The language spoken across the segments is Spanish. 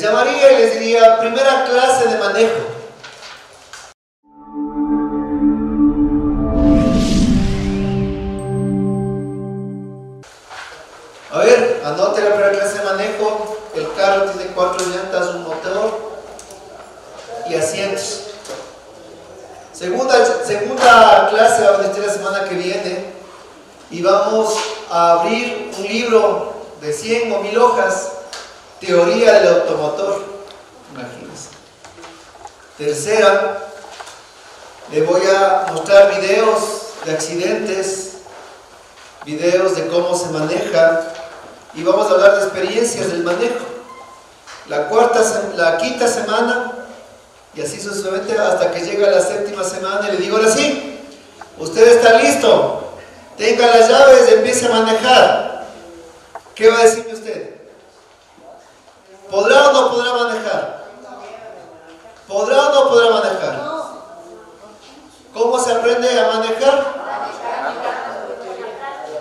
llamaría y les diría, primera clase de manejo. A ver, anote la primera clase de manejo. El carro tiene 4 llantas, un motor y asientos. Segunda clase va a venir la semana que viene y vamos a abrir un libro de 100 o 1000 hojas, teoría del automotor. Imagínense. Tercera, le voy a mostrar videos de accidentes, videos de cómo se maneja y vamos a hablar de experiencias del manejo. La quinta semana y así sucesivamente hasta que llega la 7ª semana y le digo ahora sí, usted está listo, tenga las llaves y empiece a manejar. ¿Qué va a decirme usted? ¿Podrá o no podrá manejar? ¿Podrá o no podrá manejar? ¿Cómo se aprende a manejar?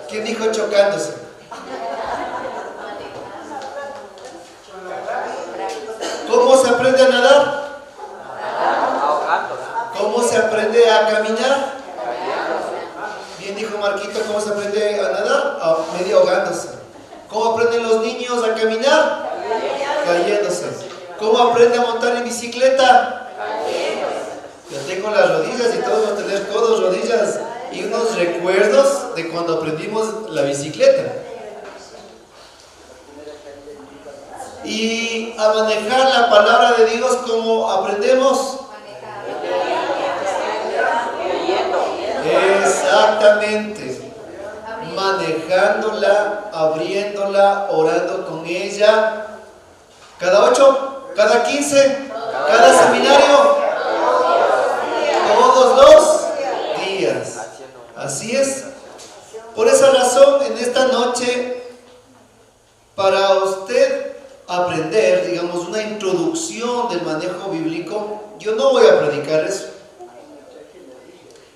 ¿Quién dijo chocándose? ¿Cómo se aprende a nadar? ¿Cómo se aprende a caminar? Bien dijo Marquito, ¿cómo se aprende a nadar? Medio ahogándose. ¿Cómo aprenden los niños a caminar? Cayéndose. ¿Cómo aprende a montar en bicicleta? Yo tengo las rodillas y todos vamos a tener codos, rodillas y unos recuerdos de cuando aprendimos la bicicleta. Y a manejar la palabra de Dios, ¿cómo aprendemos? Exactamente. Manejándola, abriéndola, orando con ella. ¿Cada 8? ¿Cada 15? ¿Cada seminario? Todos los días. Así es. Por esa razón, en esta noche, para usted aprender, digamos, una introducción del manejo bíblico, yo no voy a predicar eso.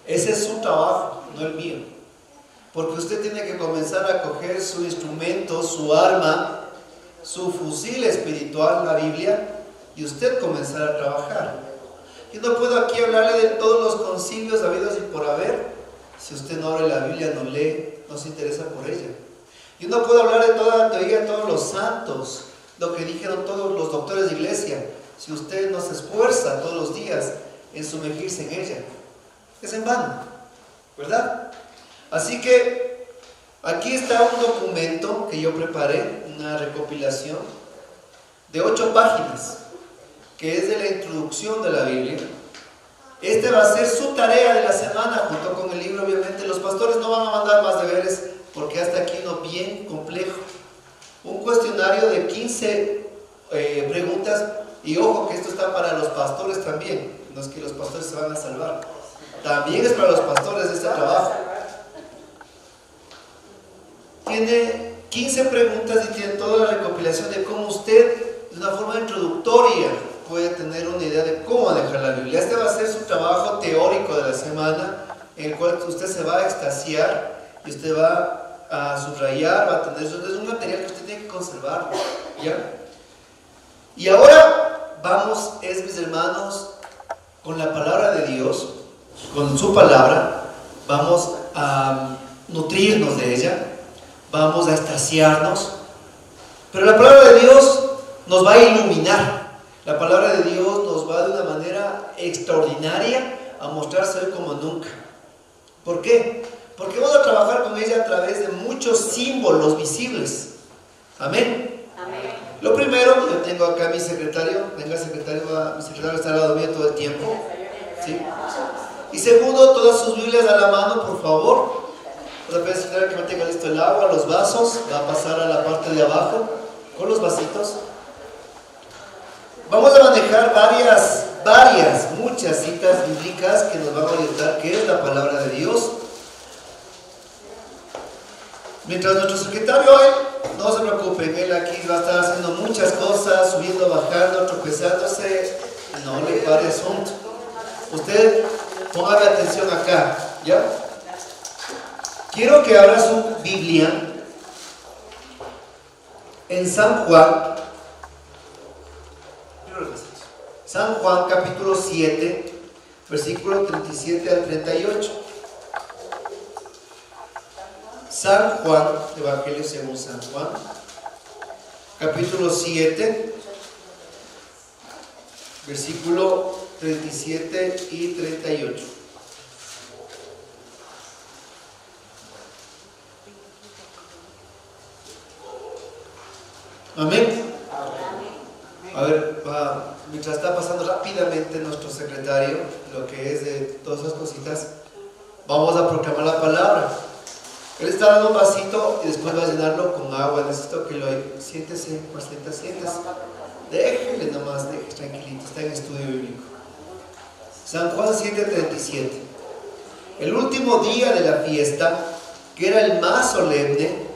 Ese es su trabajo, no el mío. Porque usted tiene que comenzar a coger su instrumento, su arma, su fusil espiritual, la Biblia, y usted comenzar a trabajar. Yo no puedo aquí hablarle de todos los concilios habidos y por haber, si usted no abre la Biblia, no lee, no se interesa por ella. Yo no puedo hablar de toda la teoría de todos los santos, lo que dijeron todos los doctores de iglesia, si usted no se esfuerza todos los días en sumergirse en ella. Es en vano, ¿verdad? Así que aquí está un documento que yo preparé, una recopilación de 8 páginas, que es de la introducción de la Biblia. Este va a ser su tarea de la semana, junto con el libro, obviamente. Los pastores no van a mandar más deberes, porque hasta aquí uno bien complejo. Un cuestionario de 15 preguntas, y ojo que esto está para los pastores también, no es que los pastores se van a salvar, también es para los pastores este trabajo. Tiene 15 preguntas y tiene toda la recopilación de cómo usted, de una forma introductoria, puede tener una idea de cómo manejar la Biblia. Este va a ser su trabajo teórico de la semana, en el cual usted se va a extasiar y usted va a subrayar, va a tener, es un material que usted tiene que conservar, ¿ya? Y ahora vamos, mis hermanos, con la palabra de Dios, con su palabra, vamos a nutrirnos de ella, vamos a extasiarnos, pero la palabra de Dios nos va a iluminar. La palabra de Dios nos va de una manera extraordinaria a mostrarse hoy como nunca. ¿Por qué? Porque vamos a trabajar con ella a través de muchos símbolos visibles. Amén. Amén. Lo primero, yo tengo acá a mi secretario. Venga, secretario, mi secretario está al lado mío todo el tiempo. ¿Sí? Y segundo, todas sus Biblias a la mano, por favor. Voy a pedir que me tenga listo el agua, los vasos. Va a pasar a la parte de abajo con los vasitos. Vamos a manejar muchas citas bíblicas que nos van a orientar qué es la palabra de Dios. Mientras nuestro secretario hoy, no se preocupen, él aquí va a estar haciendo muchas cosas, subiendo, bajando, tropezándose, no le pare asunto. Usted póngale atención acá, ¿ya? Quiero que abra su Biblia en San Juan, San Juan capítulo 7, versículo 37 al 38. San Juan, Evangelio según San Juan, capítulo 7, versículo 37 y 38. Amén. A ver, mientras está pasando rápidamente nuestro secretario lo que es de todas esas cositas, vamos a proclamar la palabra. Él está dando un vasito y después va a llenarlo con agua. Necesito que lo... Siéntese, Marcelita, siéntese. Déjele nomás, déjele tranquilito, está en estudio bíblico. San Juan 7:37. El último día de la fiesta, que era el más solemne,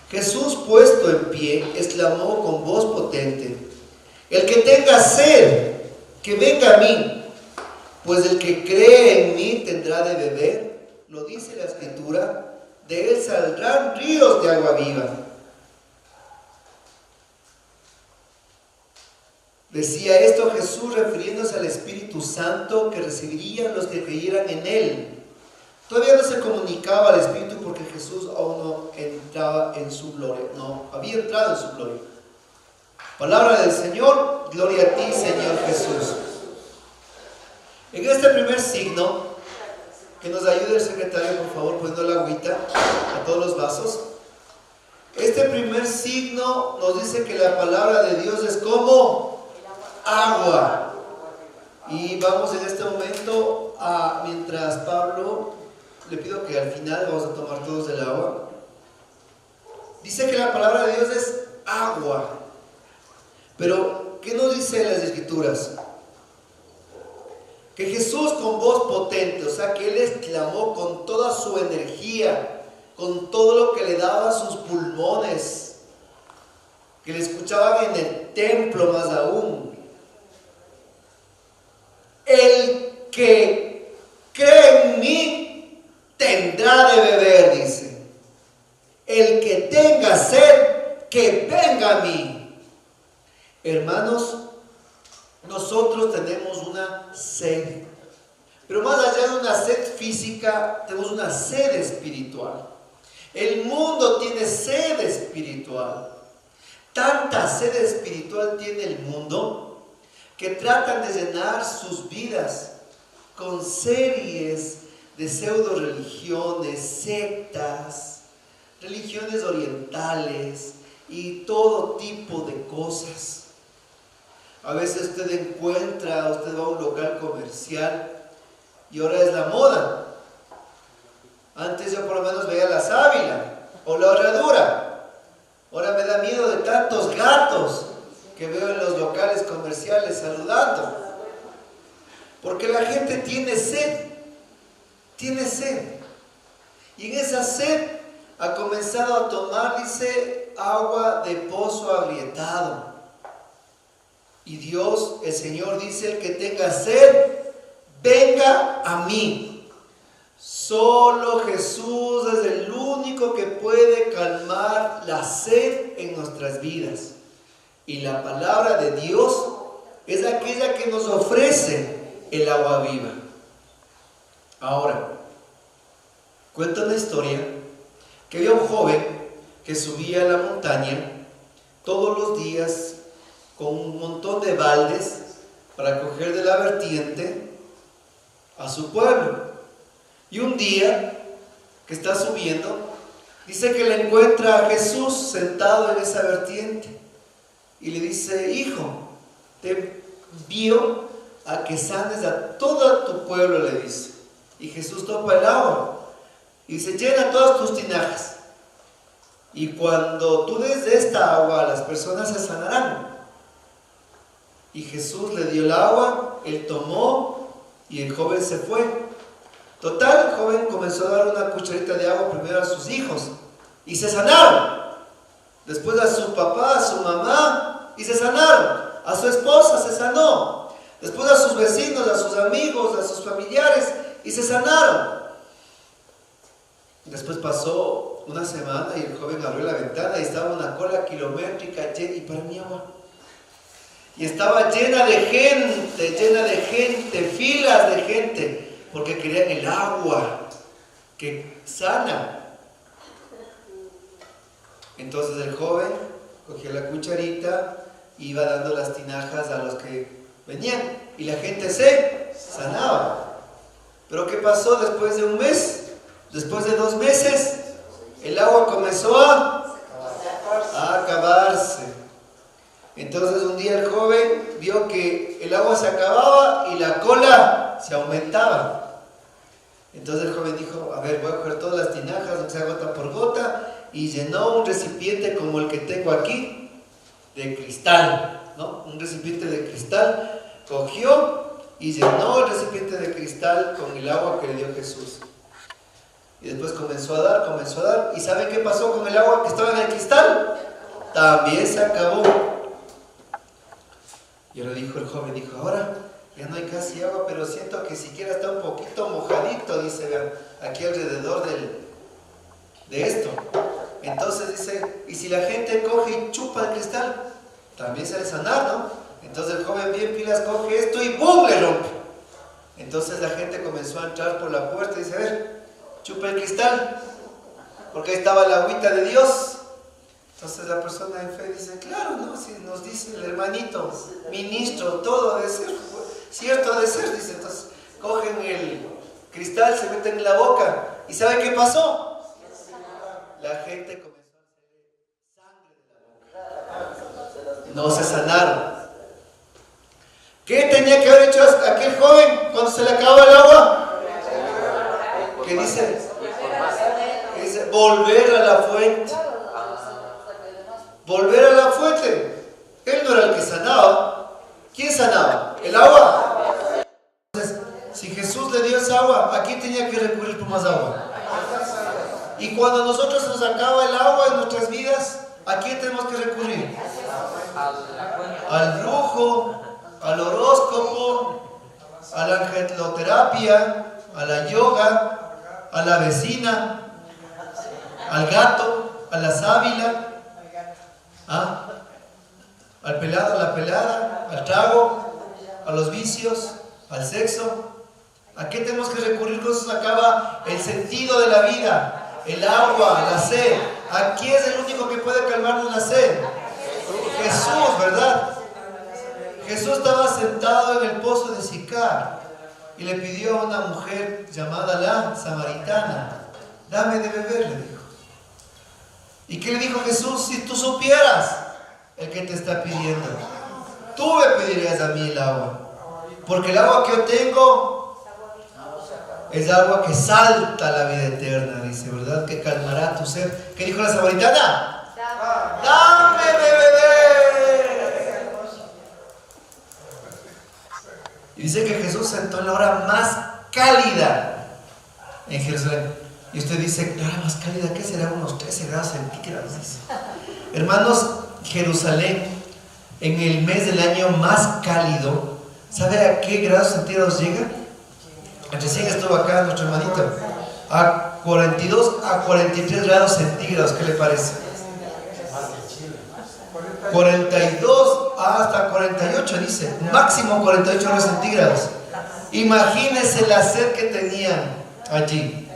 Jesús, puesto en pie, exclamó con voz potente: el que tenga sed, que venga a mí, pues el que cree en mí tendrá de beber. Lo dice la Escritura, de él saldrán ríos de agua viva. Decía esto Jesús refiriéndose al Espíritu Santo que recibirían los que creyeran en él. Todavía no se comunicaba al Espíritu porque Jesús aún no entraba en su gloria, no había entrado en su gloria. Palabra del Señor, gloria a ti, Señor Jesús. En este primer signo, que nos ayude el secretario, por favor, poniendo la agüita a todos los vasos. Este primer signo nos dice que la palabra de Dios es como agua. Y vamos en este momento mientras Pablo, le pido que al final vamos a tomar todos del agua. Dice que la palabra de Dios es agua. Pero, ¿qué nos dice las Escrituras? Que Jesús con voz potente, o sea que Él exclamó con toda su energía, con todo lo que le daban sus pulmones, que le escuchaban en el templo más aún. El que cree en mí tendrá de beber, dice. El que tenga sed, que venga a mí. Hermanos, nosotros tenemos una sed, pero más allá de una sed física, tenemos una sed espiritual. El mundo tiene sed espiritual. Tanta sed espiritual tiene el mundo que tratan de llenar sus vidas con series de pseudo religiones, sectas, religiones orientales y todo tipo de cosas. A veces usted va a un local comercial y ahora es la moda. Antes yo por lo menos veía la sábila o la herradura. Ahora me da miedo de tantos gatos que veo en los locales comerciales saludando. Porque la gente tiene sed. Tiene sed. Y en esa sed ha comenzado a tomar, dice, agua de pozo agrietado. Y Dios, el Señor, dice: el que tenga sed, venga a mí. Solo Jesús es el único que puede calmar la sed en nuestras vidas. Y la palabra de Dios es aquella que nos ofrece el agua viva. Ahora, cuenta una historia que había un joven que subía a la montaña todos los días con un montón de baldes para coger de la vertiente a su pueblo. Y un día que está subiendo, dice que le encuentra a Jesús sentado en esa vertiente y le dice: hijo, te envío a que sanes a todo tu pueblo, le dice. Y Jesús topa el agua y dice: llena todas tus tinajas, y cuando tú des de esta agua, las personas se sanarán. Y Jesús le dio el agua, él tomó y el joven se fue. Total, el joven comenzó a dar una cucharita de agua primero a sus hijos y se sanaron. Después a su papá, a su mamá, y se sanaron. A su esposa se sanó. Después a sus vecinos, a sus amigos, a sus familiares, y se sanaron. Después pasó una semana y el joven abrió la ventana y estaba una cola kilométrica y para mi agua. Y estaba llena de gente, filas de gente, porque querían el agua que sana. Entonces el joven cogía la cucharita, iba dando las tinajas a los que venían y la gente se sanaba. Pero ¿qué pasó después de un mes? Después de 2 meses, el agua comenzó a acabarse. Entonces un día el joven vio que el agua se acababa y la cola se aumentaba. Entonces el joven dijo, a ver, voy a coger todas las tinajas, aunque sea gota por gota, y llenó un recipiente como el que tengo aquí, de cristal, ¿no? Un recipiente de cristal, cogió y llenó el recipiente de cristal con el agua que le dio Jesús. Y después comenzó a dar, ¿y saben qué pasó con el agua que estaba en el cristal? También se acabó. Y ahora dijo el joven, dijo, ahora ya no hay casi agua, pero siento que siquiera está un poquito mojadito, dice, vean, aquí alrededor de esto. Entonces dice, y si la gente coge y chupa el cristal, también se ha de sanar, ¿no? Entonces el joven bien pilas coge esto y ¡pum!, le rompe. Entonces la gente comenzó a entrar por la puerta y dice, a ver, chupa el cristal, porque ahí estaba la agüita de Dios. Entonces la persona en fe dice, claro, ¿no? Si nos dice el hermanito, ministro, todo ha de ser, cierto ha de ser, dice. Entonces cogen el cristal, se meten en la boca, ¿y saben qué pasó? La gente comenzó a hacer sangre de la boca. No se sanaron. ¿Qué tenía que haber hecho aquel joven cuando se le acababa el agua? ¿Qué dice? Dice, volver a la fuente. Volver a la fuente. Él no era el que sanaba. ¿Quién sanaba? ¿El agua? Entonces, si Jesús le dio esa agua, ¿a quién tenía que recurrir por más agua? Y cuando a nosotros se nos acaba el agua en nuestras vidas, ¿a quién tenemos que recurrir? Al brujo, al horóscopo, a la angeloterapia, a la yoga, a la vecina, al gato, a la sábila, al pelado, a la pelada, al trago, a los vicios, al sexo. ¿A qué tenemos que recurrir cuando se nos acaba el sentido de la vida? El agua, la sed. ¿A quién es el único que puede calmarnos la sed? Jesús, ¿verdad? Jesús estaba sentado en el pozo de Sicar y le pidió a una mujer llamada la samaritana, dame de beber, le dijo. ¿Y qué le dijo Jesús? Si tú supieras el que te está pidiendo, tú me pedirías a mí el agua, porque el agua que yo tengo es agua que salta a la vida eterna, dice, ¿verdad? Que calmará tu sed. ¿Qué dijo la samaritana? Dame de beber. Y dice que Jesús sentó en la hora más cálida en Jerusalén. Y usted dice, la hora más cálida, ¿qué será? Unos 13 grados centígrados, dice. Hermanos, Jerusalén, en el mes del año más cálido, ¿sabe a qué grados centígrados llega? Recién estuvo acá nuestro hermanito, a 42 a 43 grados centígrados, ¿qué le parece? 42 hasta 48 dice, máximo 48 grados centígrados. Imagínense la sed que tenían allí.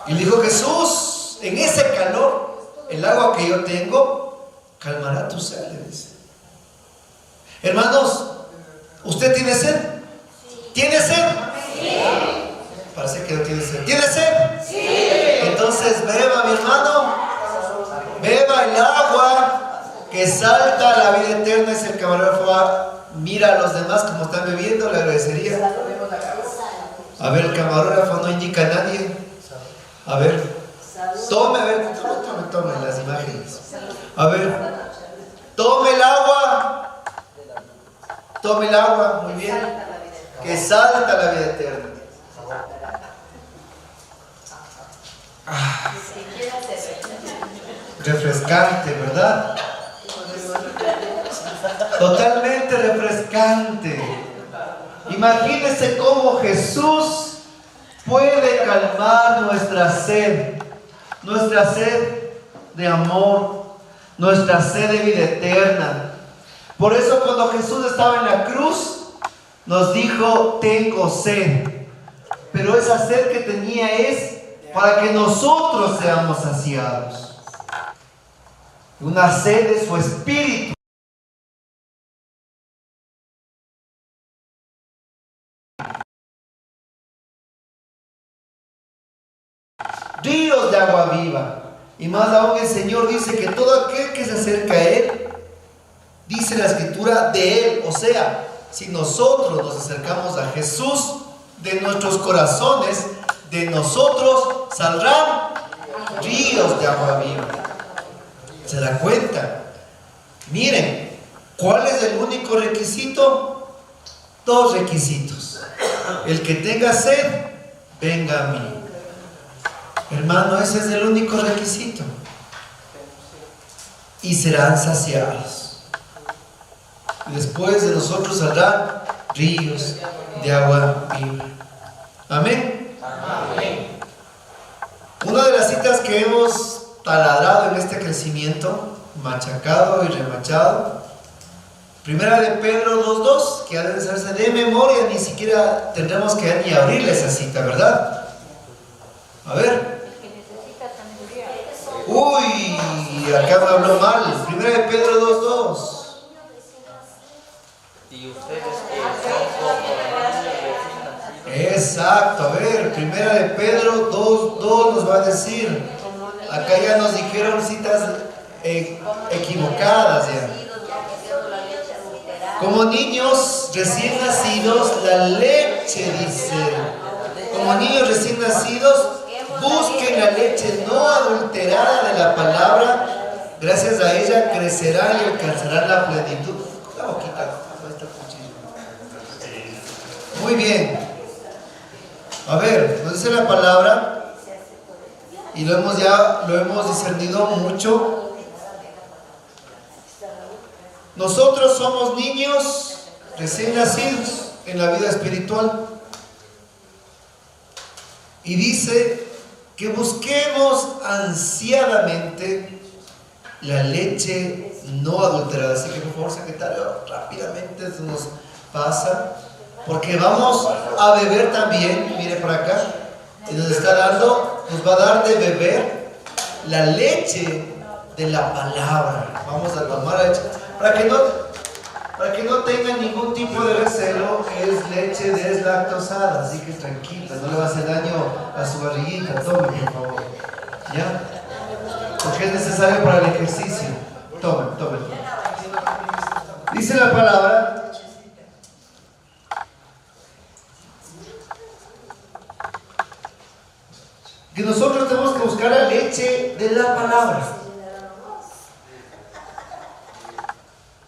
Y dijo Jesús, en ese calor, el agua que yo tengo calmará tu sed, le dice. Hermanos, ¿usted tiene sed? ¿Tiene sed? Sí. Parece que no tiene sed. ¿Tiene sed? Sí. Entonces beba, mi hermano. Beba el agua que salta a la vida eterna. Es el camarógrafo. Mira a los demás como están bebiendo, le agradecería. A ver, el camarógrafo no indica a nadie. A ver. Tome, a ver. Tome las imágenes. A ver. Tome el agua. Tome el agua. Muy bien. Que salta a la vida eterna. Refrescante, ¿verdad? Totalmente refrescante. Imagínense cómo Jesús puede calmar nuestra sed de amor, nuestra sed de vida eterna, Por eso cuando Jesús estaba en la cruz, nos dijo, tengo sed. Pero esa sed que tenía es para que nosotros seamos saciados. Una sed de su espíritu. Ríos de agua viva. Y más aún el Señor dice que todo aquel que se acerca a Él, dice la Escritura, de Él. O sea, si nosotros nos acercamos a Jesús, de nuestros corazones, de nosotros saldrán ríos de agua viva. ¿Se da cuenta? Miren, ¿cuál es el único requisito? Dos requisitos. El que tenga sed, venga a mí. Hermano, ese es el único requisito. Y serán saciados. Y después de nosotros saldrán ríos de agua viva. Amén. Amén. Una de las citas que hemos taladrado en este crecimiento, machacado y remachado, Primera de Pedro 2:2, que ha de hacerse de memoria, ni siquiera tendremos que ni abrirle esa cita, ¿verdad? A ver. Uy, acá me habló mal. Primera de Pedro 2:2. Y ustedes que Exacto, a ver, Primera de Pedro 2:2 nos va a decir. Acá ya nos dijeron citas equivocadas ya. Como niños recién nacidos, la leche dice. Como niños recién nacidos, busquen la leche no adulterada de la palabra. Gracias a ella crecerán y alcanzarán la plenitud. La boquita, muy bien. A ver, nos dice la palabra y lo hemos discernido mucho. Nosotros somos niños recién nacidos en la vida espiritual. Y dice que busquemos ansiadamente la leche no adulterada. Así que por favor, secretario, rápidamente se nos pasa. Porque vamos a beber también, mire por acá, y nos está dando, nos va a dar de beber la leche de la palabra. Vamos a tomar la leche. Para que no tengan ningún tipo de recelo, es leche deslactosada, así que tranquila, no le va a hacer daño a su barriguita. Tome, por favor. ¿Ya? Porque es necesario para el ejercicio. Tome. Dice la palabra que nosotros tenemos que buscar la leche de la palabra.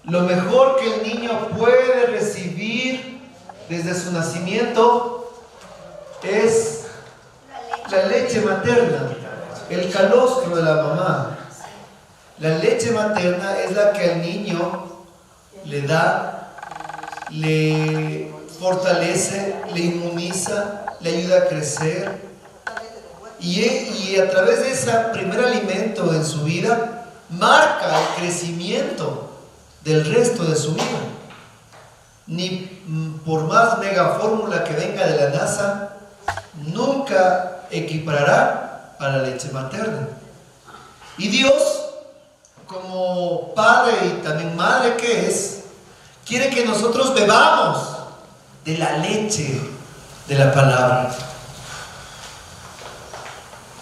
Lo mejor que el niño puede recibir desde su nacimiento es la leche materna, el calostro de la mamá. La leche materna es la que al niño le da, le fortalece, le inmuniza, le ayuda a crecer. Y a través de ese primer alimento en su vida, marca el crecimiento del resto de su vida. Ni por más mega fórmula que venga de la NASA, nunca equiparará a la leche materna. Y Dios, como padre y también madre que es, quiere que nosotros bebamos de la leche de la palabra.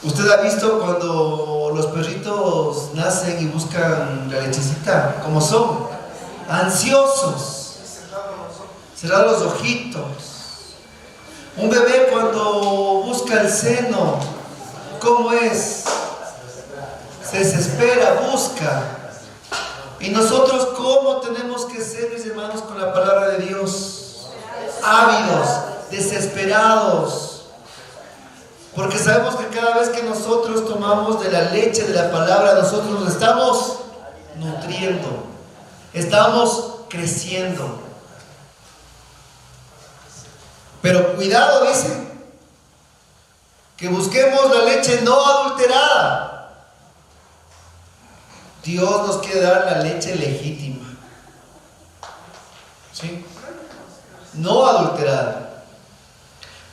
¿Usted ha visto cuando los perritos nacen y buscan la lechecita? ¿Cómo son? Ansiosos. Cerrar los ojitos. Un bebé cuando busca el seno, ¿cómo es? Se desespera, busca. Y nosotros, ¿cómo tenemos que ser, mis hermanos, con la palabra de Dios? Ávidos, desesperados. Porque sabemos que cada vez que nosotros tomamos de la leche de la palabra, nosotros nos estamos nutriendo, estamos creciendo. Pero cuidado, dice, que busquemos la leche no adulterada. Dios nos quiere dar la leche legítima. ¿sí? No adulterada.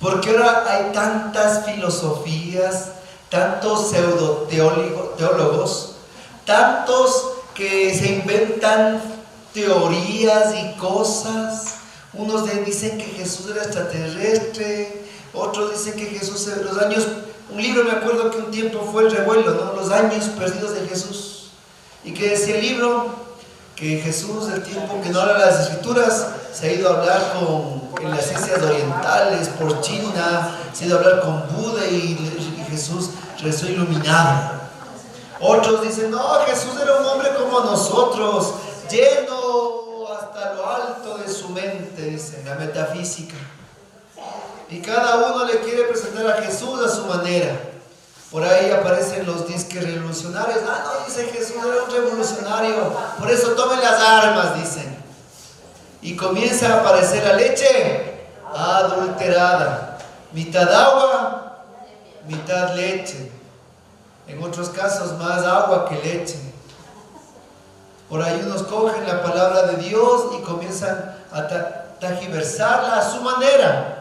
Porque ahora hay tantas filosofías, tantos pseudo-teólogos, tantos que se inventan teorías y cosas. Unos dicen que Jesús era extraterrestre, otros dicen que Jesús, los años, un libro me acuerdo que un tiempo fue el revuelo, ¿no? Los años perdidos de Jesús. Y que decía el libro que Jesús, del tiempo que no habla las escrituras, se ha ido a hablar en las ciencias orientales, por China, se ha ido a hablar con Buda y Jesús regresó iluminado. Otros dicen, no, Jesús era un hombre como nosotros, lleno hasta lo alto de su mente, dicen, la metafísica. Y cada uno le quiere presentar a Jesús a su manera. Por ahí aparecen los disques revolucionarios. Ah, no, dice Jesús era un revolucionario, por eso tomen las armas, dicen. Y comienza a aparecer la leche adulterada. Mitad agua, mitad leche. En otros casos más agua que leche. Por ahí unos cogen la palabra de Dios y comienzan a tergiversarla a su manera.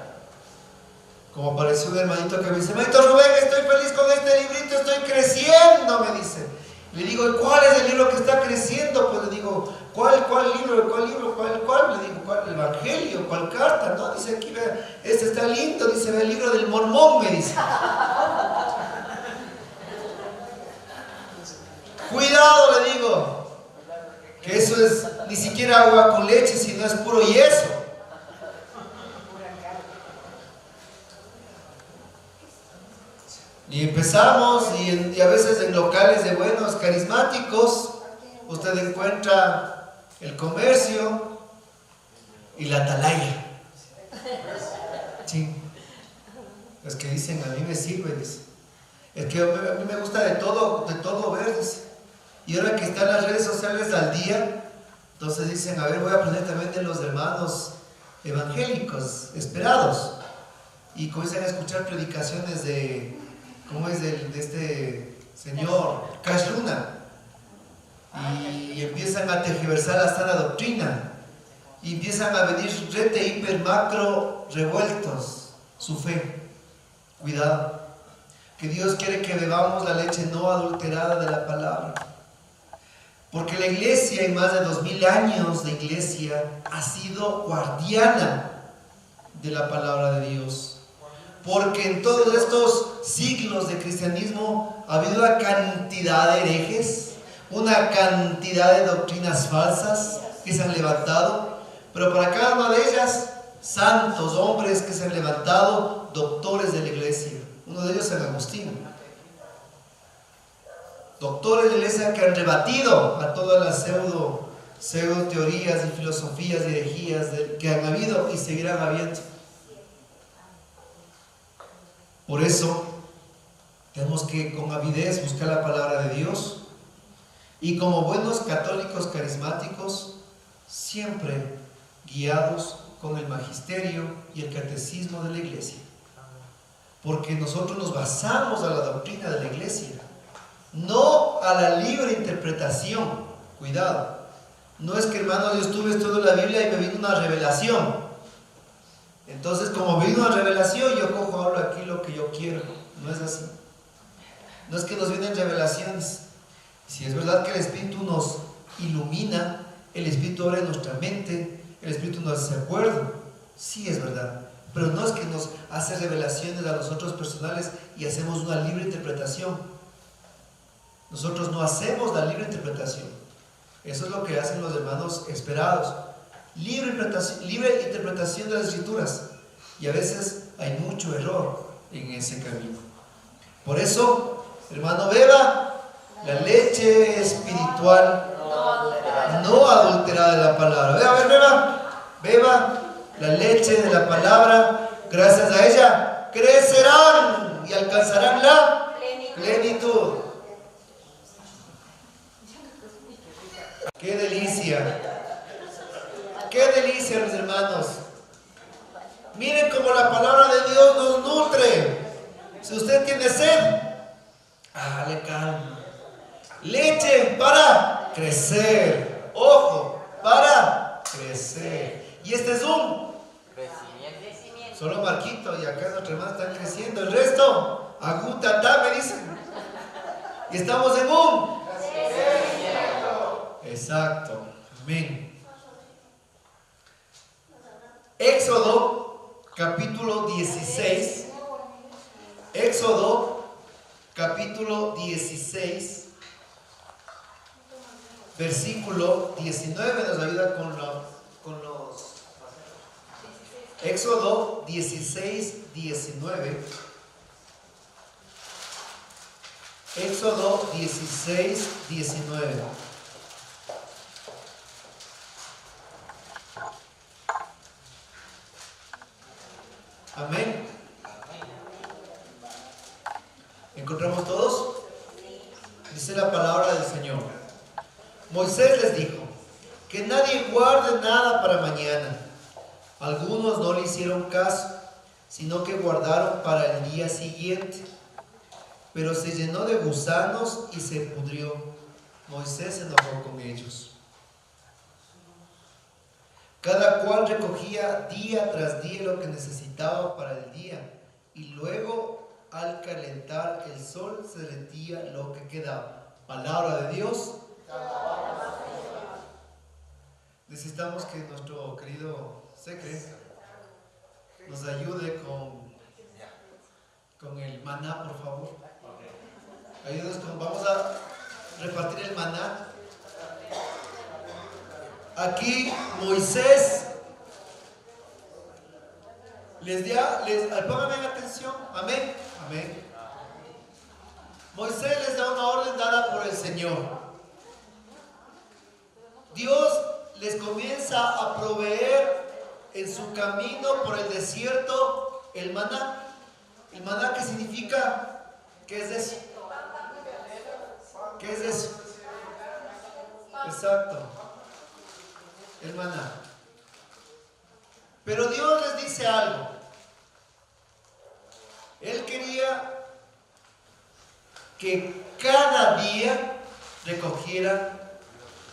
Como apareció un hermanito que me dice, hermanito Rubén, estoy feliz con este librito, estoy creciendo, me dice. Le digo, ¿y cuál es el libro que está creciendo? Pues le digo, ¿cuál libro? ¿Cuál libro? ¿Cuál? Le digo, ¿cuál? ¿El Evangelio? ¿Cuál carta? No, dice aquí, vea, este está lindo, dice, ve el libro del Mormón, me dice. Cuidado, le digo, que eso es ni siquiera agua con leche, sino es puro yeso. Y empezamos, y a veces en locales de buenos carismáticos, usted encuentra el comercio y la atalaya. Sí. Los que dicen, a mí me sirve, dice. Es que a mí me gusta de todo ver, dice. Y ahora que están las redes sociales al día, entonces dicen, a ver, voy a aprender también de los hermanos evangélicos, esperados. Y comienzan a escuchar predicaciones de, ¿cómo es? De este señor, Cash Luna. Y empiezan a tergiversar la sana doctrina. Y empiezan a venir rete, hiper, macro, revueltos, su fe. Cuidado. Que Dios quiere que bebamos la leche no adulterada de la palabra. Porque la iglesia, en más de 2000 años de iglesia, ha sido guardiana de la palabra de Dios. Porque en todos estos siglos de cristianismo ha habido una cantidad de herejes, una cantidad de doctrinas falsas que se han levantado, pero para cada una de ellas, santos, hombres que se han levantado, doctores de la iglesia. Uno de ellos es San Agustín. Doctores de la iglesia que han rebatido a todas las pseudo teorías y filosofías y herejías que han habido y seguirán habiendo. Por eso tenemos que con avidez buscar la palabra de Dios y como buenos católicos carismáticos siempre guiados con el magisterio y el catecismo de la iglesia, porque nosotros nos basamos a la doctrina de la iglesia, no a la libre interpretación. Cuidado, no es que, hermano, yo estuve estudiando la Biblia y me vino una revelación, entonces como me vino una revelación yo cojo ahora aquí lo que yo quiero. No es así. No es que nos vienen revelaciones. Si es verdad que el Espíritu nos ilumina, el Espíritu abre nuestra mente, el Espíritu nos hace acuerdo, sí es verdad, pero no es que nos hace revelaciones a nosotros personales y hacemos una libre interpretación. Nosotros no hacemos la libre interpretación. Eso es lo que hacen los hermanos esperados. Libre interpretación de las escrituras. Y a veces hay mucho error en ese camino. Por eso, hermano, beba la leche espiritual no adulterada de la palabra. A ver, beba la leche de la palabra. Gracias a ella crecerán y alcanzarán la plenitud. ¡Qué delicia! ¡Qué delicia, mis hermanos! Miren cómo la palabra de Dios nos nutre. Si usted tiene sed, hágale calma. Leche para crecer. Ojo, para crecer. Y este es un crecimiento. solo Marquito y acá nuestros hermanos están creciendo. El resto, agutata, me dicen. Y estamos en un crecimiento. Exacto. Amén. Éxodo capítulo 16. Éxodo capítulo 16. Versículo 19 nos ayuda con los Éxodo 16, 19. Éxodo 16, 19. Amén. ¿Encontramos todos? Dice la palabra del Señor. Moisés les dijo: que nadie guarde nada para mañana. Algunos no le hicieron caso, sino que guardaron para el día siguiente. Pero se llenó de gusanos y se pudrió. Moisés se enojó con ellos. Cada cual recogía día tras día lo que necesitaba para el día, y luego, al calentar el sol, se derretía lo que quedaba. Palabra de Dios. Necesitamos que nuestro querido Secre nos ayude con el maná, por favor. Ayúdanos vamos a repartir el maná. Aquí Moisés pónganme atención, amén, amén. Moisés les da una orden dada por el Señor. Dios les comienza a proveer en su camino por el desierto el maná. ¿El maná qué significa? ¿Qué es eso? ¿Qué es eso? Exacto. El maná. Pero Dios les dice algo. Él quería que cada día recogieran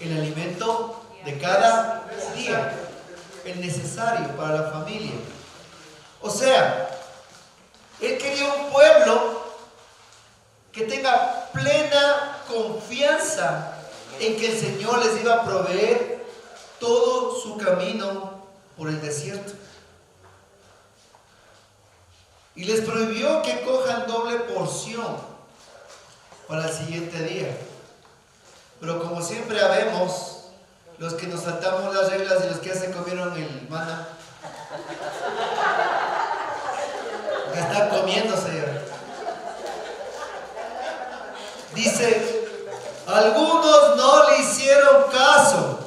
el alimento de cada día, el necesario para la familia. O sea, Él quería un pueblo que tenga plena confianza en que el Señor les iba a proveer todo su camino por el desierto. Y les prohibió que cojan doble porción para el siguiente día. Pero como siempre habemos los que nos saltamos las reglas y los que ya se comieron el maná, que están comiéndose. Dice, algunos no le hicieron caso,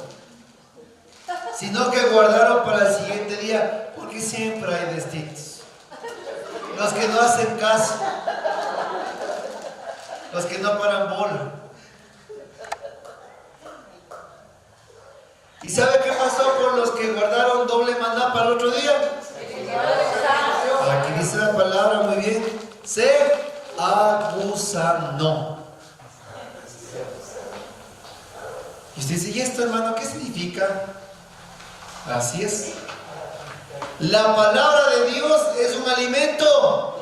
sino que guardaron para el siguiente día, porque siempre hay distintos. Los que no hacen caso, los que no paran bola. ¿Y sabe qué pasó con los que guardaron doble maná para el otro día? Aquí dice la palabra muy bien. Se agusanó. Y usted dice, ¿y esto, hermano, qué significa? Así es. La palabra de Dios es un alimento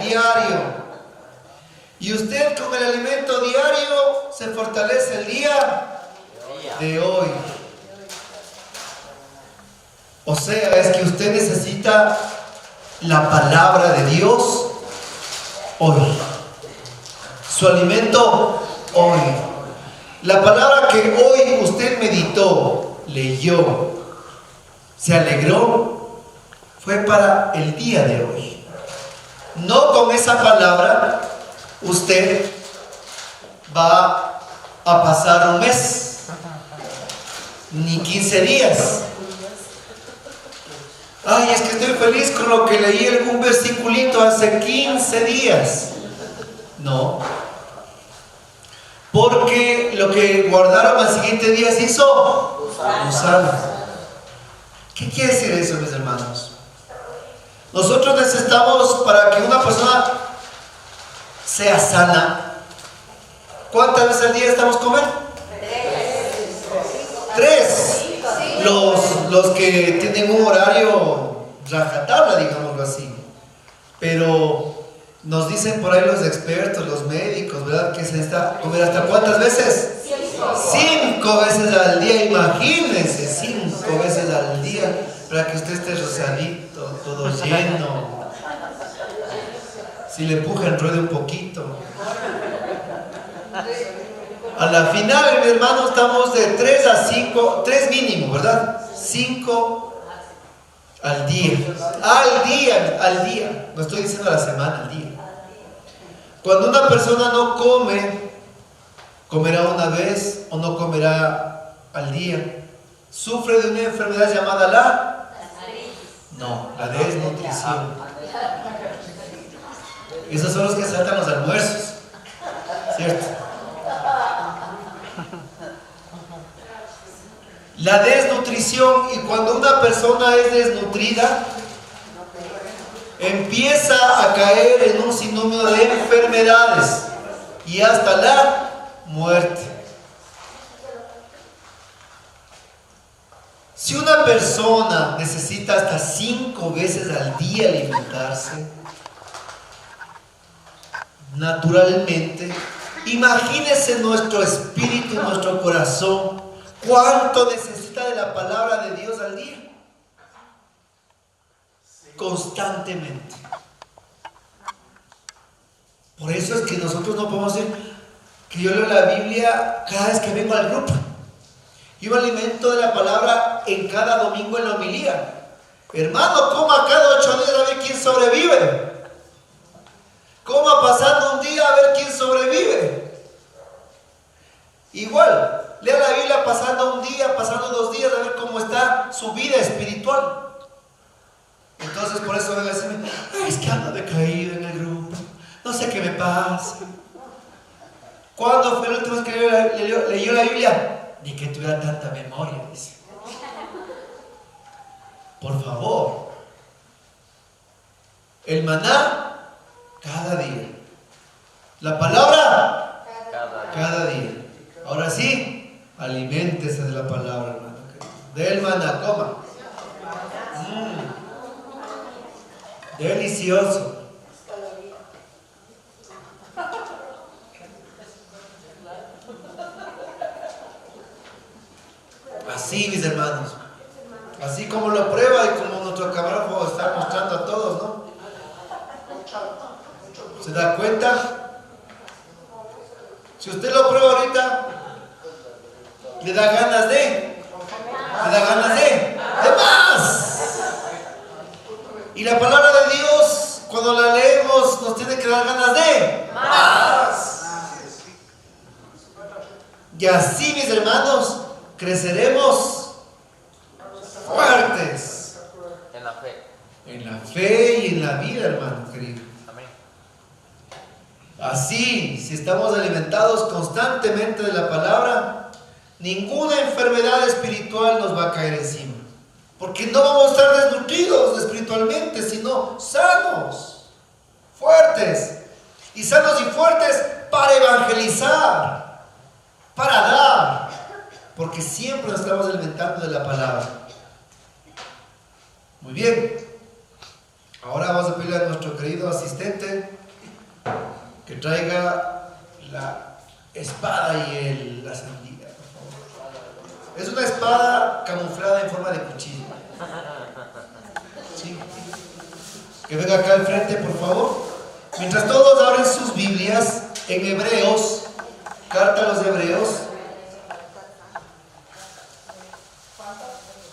diario. Y usted con el alimento diario se fortalece el día de hoy. O sea, es que usted necesita la palabra de Dios hoy. Su alimento hoy. La palabra que hoy usted meditó, leyó, se alegró, fue para el día de hoy. No con esa palabra usted va a pasar un mes, ni 15 días. Ay, es que estoy feliz con lo que leí algún versiculito hace 15 días. No. Porque lo que guardaron al siguiente día se hizo gusano. ¿Qué quiere decir eso, mis hermanos? Nosotros necesitamos, para que una persona sea sana, ¿cuántas veces al día estamos comiendo? 3. los que tienen un horario rajatabla, digámoslo así. Pero nos dicen por ahí los expertos, los médicos, ¿verdad? Que se necesita comer hasta ¿cuántas veces? 5 veces al día, imagínense, 5 veces al día, para que usted esté rosadito, todo lleno. Si le empujan, ruede un poquito. A la final, mi hermano, estamos de 3 a 5, 3 mínimo, ¿verdad? 5 al día. Al día. No estoy diciendo a la semana, al día. Cuando una persona no come, comerá una vez o no comerá al día. Sufre de una enfermedad llamada la desnutrición. Esos son los que saltan los almuerzos, ¿cierto? La desnutrición, y cuando una persona es desnutrida, empieza a caer en un sinnúmero de enfermedades y hasta la muerte. Si una persona necesita hasta 5 veces al día alimentarse, naturalmente, imagínese nuestro espíritu, nuestro corazón, cuánto necesita de la palabra de Dios al día. Constantemente. Por eso es que nosotros no podemos decir que yo leo la Biblia cada vez que vengo al grupo. Yo me alimento de la palabra en cada domingo en la homilía. Hermano, coma cada 8 días a ver quién sobrevive. Coma pasando un día a ver quién sobrevive. Igual, lea la Biblia pasando un día, pasando 2 días a ver cómo está su vida espiritual. Entonces por eso venga a decirme, es que ando decaído en el grupo, no sé qué me pasa. ¿Cuándo fue la última vez que leyó la Biblia? Ni que tuviera tanta memoria, dice. Por favor. El maná, cada día. La palabra, cada día. Ahora sí, aliméntese de la palabra, hermano. Del maná, coma. Delicioso. Así, mis hermanos. Así como lo prueba y como nuestro camarógrafo está mostrando a todos, ¿no? ¿Se da cuenta? Si usted lo prueba ahorita, le da ganas de más. Y la palabra de Dios, cuando la leemos, nos tiene que dar ganas de más. Y así, mis hermanos, creceremos fuertes en la fe y en la vida, hermano querido. Amén. Así, si estamos alimentados constantemente de la palabra, ninguna enfermedad espiritual nos va a caer encima. Porque no vamos a estar desnutridos espiritualmente, sino sanos, fuertes. Y sanos y fuertes para evangelizar, para dar. Porque siempre nos estamos alimentando de la palabra. Muy bien. Ahora vamos a pedirle a nuestro querido asistente que traiga la espada y la sandía, por favor. Es una espada camuflada en forma de cuchillo. ¿Sí? Que venga acá al frente, por favor. Mientras todos abren sus Biblias en Hebreos, carta a los Hebreos,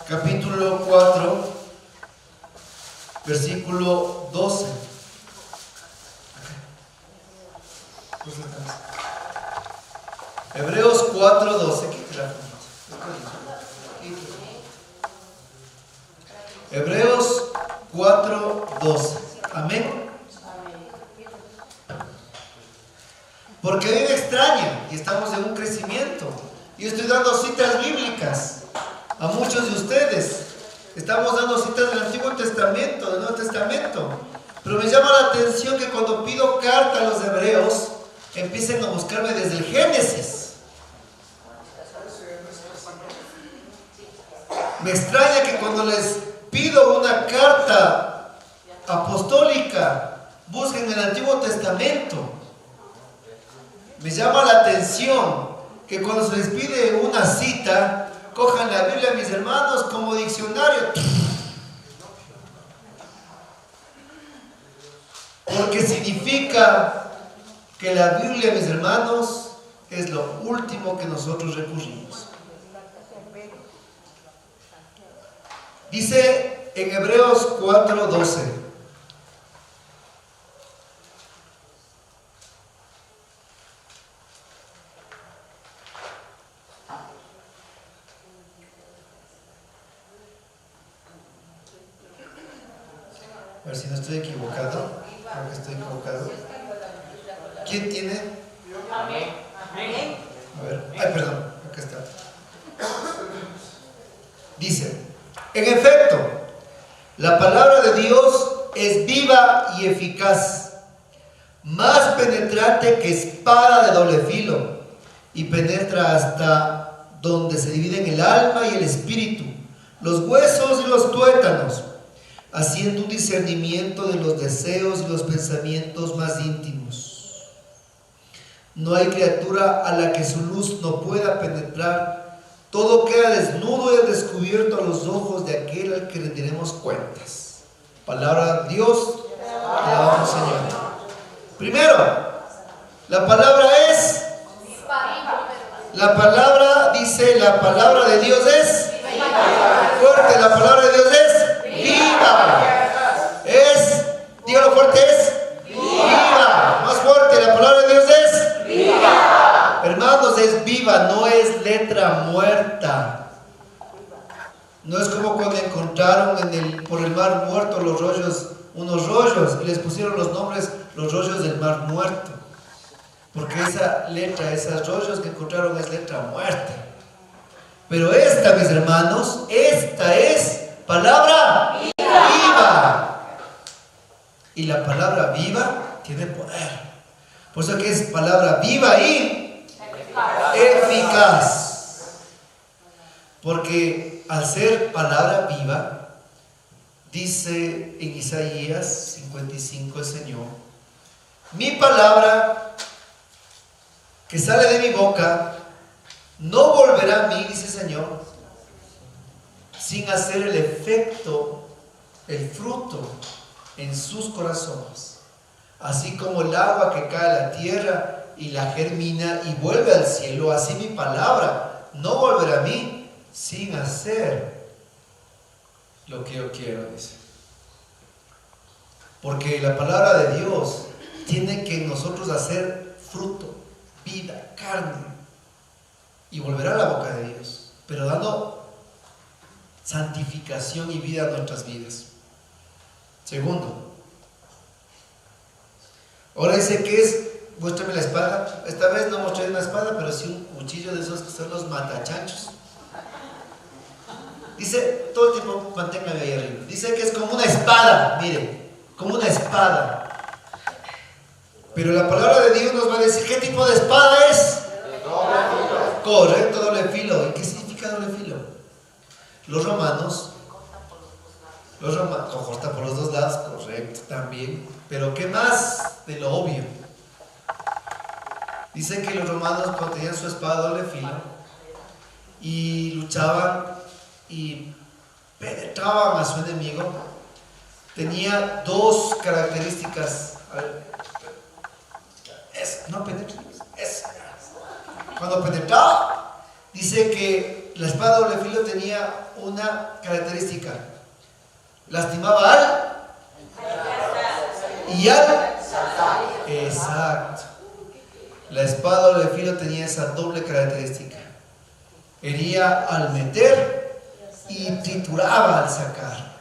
capítulo 4, versículo 12. Hebreos 4, 12. Hebreos 4, 12. Amén. Porque a mí me extraña y estamos en un crecimiento. Yo estoy dando citas bíblicas a muchos de ustedes. Estamos dando citas del Antiguo Testamento, del Nuevo Testamento. Pero me llama la atención que cuando pido carta a los hebreos, empiecen a buscarme desde el Génesis. Me extraña que cuando les pido una carta apostólica, busquen el Antiguo Testamento. Me llama la atención que cuando se les pide una cita, cojan la Biblia, mis hermanos, como diccionario. Porque significa que la Biblia, mis hermanos, es lo último que nosotros recurrimos. Dice en Hebreos 4:12. A ver si no estoy equivocado. Creo que estoy equivocado. ¿Quién tiene? Amén. A ver, ay, perdón, acá está. Dice, en efecto, la palabra de Dios es viva y eficaz, más penetrante que espada de doble filo, y penetra hasta donde se dividen el alma y el espíritu, los huesos y los tuétanos, haciendo un discernimiento de los deseos y los pensamientos más íntimos. No hay criatura a la que su luz no pueda penetrar. Todo queda desnudo y descubierto a los ojos de aquel al que rendiremos cuentas. Palabra de Dios, alabamos al Señor. Primero, la palabra es, la palabra dice, la palabra de Dios es fuerte, la palabra de Dios es viva. Es, dígalo fuerte, es viva. Más fuerte, la palabra de Dios es viva. Hermanos, es viva, no es letra muerta. No es como cuando encontraron por el mar muerto los rollos, unos rollos, y les pusieron los nombres, los rollos del mar muerto. Porque esa letra, esos rollos que encontraron es letra muerta. Pero esta, mis hermanos, esta es palabra viva. Y la palabra viva tiene poder. Por eso que es palabra viva y eficaz. Porque al ser palabra viva, dice en Isaías 55 el Señor, mi palabra que sale de mi boca no volverá a mí, dice el Señor, sin hacer el efecto, el fruto en sus corazones. Así como el agua que cae a la tierra y la germina y vuelve al cielo, así mi palabra no volverá a mí sin hacer lo que yo quiero, dice. Porque la palabra de Dios tiene que en nosotros hacer fruto, vida, carne, y volverá a la boca de Dios, pero dando santificación y vida a nuestras vidas. Segundo, ahora dice que es, muéstrame la espada. Esta vez no mostré una espada, pero sí un cuchillo de esos que son los matachanchos. Dice, todo el tiempo manténgame ahí arriba. Dice que es como una espada, mire, como una espada. Pero la palabra de Dios nos va a decir qué tipo de espada es. Correcto, doble filo. ¿Y qué significa doble filo? Los romanos corta por los dos lados, correcto, también. Pero ¿qué más de lo obvio? Dice que los romanos cuando tenían su espada doble filo y luchaban y penetraban a su enemigo, tenía dos características. No penetra. Cuando penetraba, dice que la espada doble filo tenía una característica: lastimaba al y al. Exacto. La espada doble filo tenía esa doble característica: hería al meter y trituraba al sacar.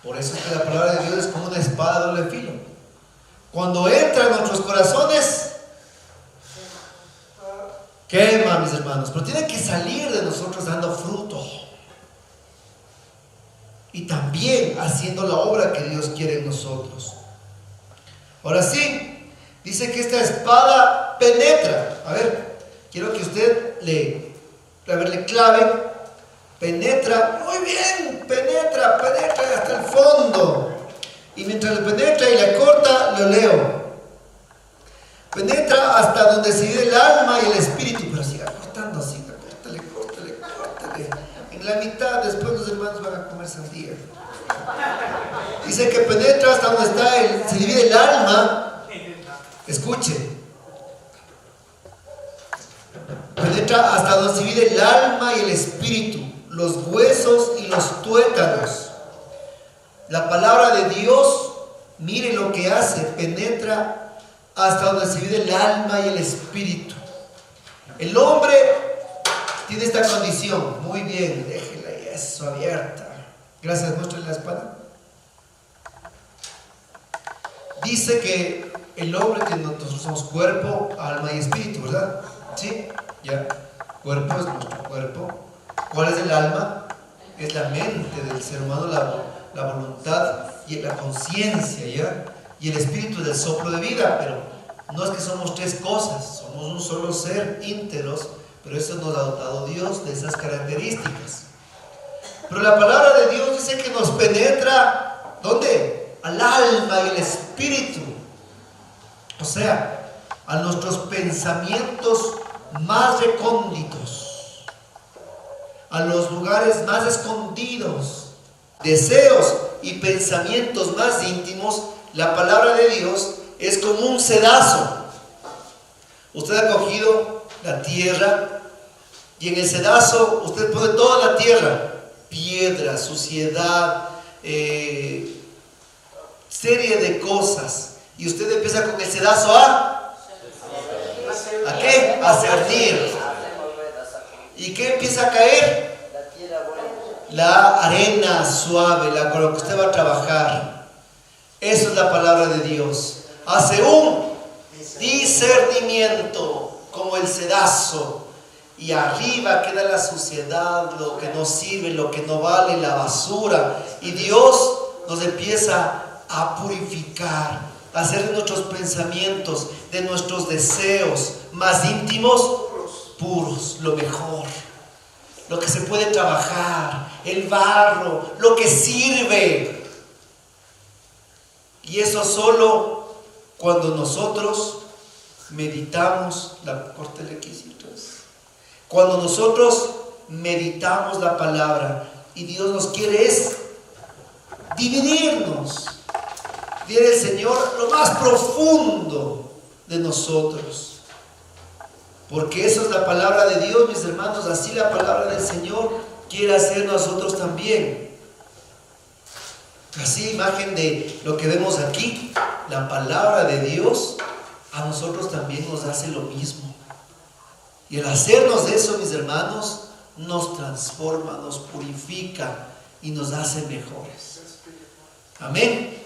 Por eso es que la palabra de Dios es como una espada doble filo. Cuando entra en nuestros corazones, quema, mis hermanos, pero tiene que salir de nosotros dando fruto y también haciendo la obra que Dios quiere en nosotros. Ahora sí, dice que esta espada penetra. A ver, quiero que usted le clave Penetra, muy bien, penetra hasta el fondo. Y mientras le penetra y le corta, lo leo. Penetra hasta donde se divide el alma y el espíritu, pero siga cortando, siga, córtale. En la mitad, después los hermanos van a comer sandía. Dice que penetra hasta donde se divide el alma. Escuche. Penetra hasta donde se divide el alma y el espíritu, los huesos y los tuétanos. La palabra de Dios, mire lo que hace, penetra hasta donde se divide el alma y el espíritu. El hombre tiene esta condición. Muy bien, déjela eso abierta. Gracias, muéstrale la espada. Dice que el hombre, que nosotros somos cuerpo, alma y espíritu, ¿verdad? ¿Sí? Ya. Cuerpo es nuestro cuerpo. ¿Cuál es el alma? Es la mente del ser humano, la voluntad y la conciencia, ¿ya? Y el espíritu es el soplo de vida, pero no es que somos tres cosas, somos un solo ser, íntegros, pero eso nos ha dotado Dios de esas características. Pero la palabra de Dios dice que nos penetra, ¿dónde? Al alma y el espíritu. O sea, a nuestros pensamientos más recónditos, a los lugares más escondidos, deseos y pensamientos más íntimos. La palabra de Dios es como un sedazo. Usted ha cogido la tierra y en el sedazo usted pone toda la tierra, piedra, suciedad, serie de cosas, y usted empieza con el sedazo ¿a qué? A cernir. ¿Y qué empieza a caer? La arena suave, con la que usted va a trabajar. Eso es la palabra de Dios. Hace un discernimiento como el sedazo, y arriba queda la suciedad, lo que no sirve, lo que no vale, la basura, y Dios nos empieza a purificar, a hacer de nuestros pensamientos, de nuestros deseos más íntimos, puros, lo mejor, lo que se puede trabajar, el barro, lo que sirve. Y eso solo cuando nosotros meditamos cuando nosotros meditamos la palabra, y Dios nos quiere es dividirnos. Viene el Señor lo más profundo de nosotros, porque eso es la palabra de Dios, mis hermanos. Así la palabra del Señor quiere hacer nosotros también. Así, imagen de lo que vemos aquí, la palabra de Dios a nosotros también nos hace lo mismo. Y el hacernos eso, mis hermanos, nos transforma, nos purifica y nos hace mejores. Amén.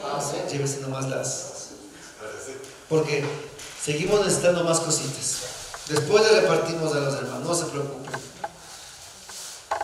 Amén. Llévese nomás porque seguimos necesitando más cositas. Después le repartimos a los hermanos, no se preocupen.